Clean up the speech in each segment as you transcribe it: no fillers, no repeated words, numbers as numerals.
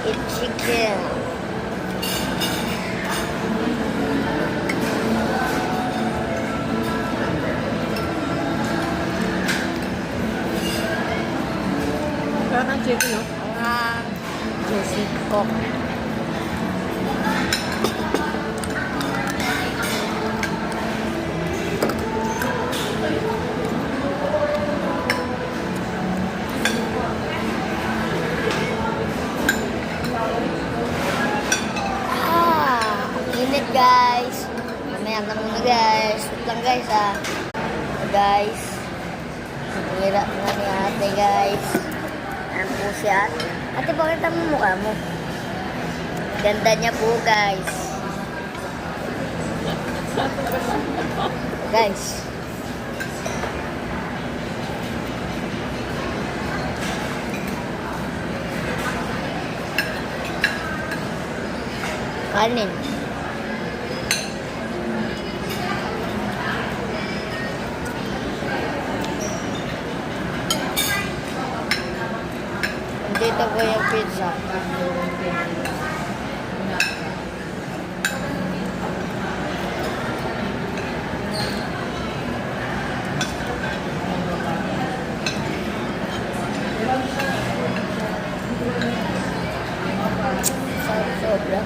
eat chicken. Parang ang chicken, no? Ang juicy coke. Init guys. Mamaya na muna guys. Wait lang guys Guys. Hirap na ni ate guys. Ayan po si ate. Ate, pakita mo mukha mo. Ganda niya po guys. Guys. Kanin. Dito po yung pizza. Sobra.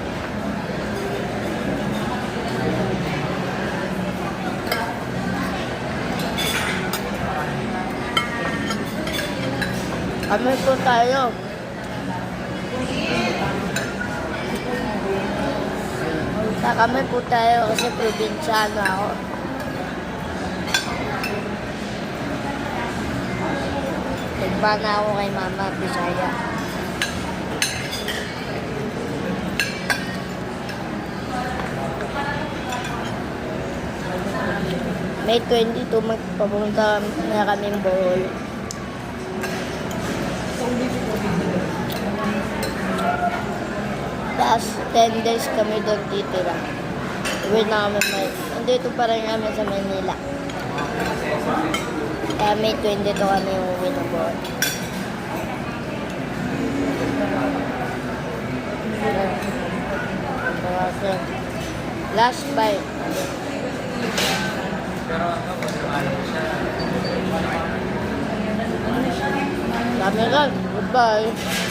Kami po tayo. Kami po tayo kasi probinsyano ako. Nagba na ako kay Mama Bisaya. May 22 magpapunta na kami Bohol. Tapos 10 days kami doon titira. Uwi na kami nandito pa rin kami sa Manila. Kaya May 22 kami uwi na Bohol. Last bite. Dami lang. Goodbye.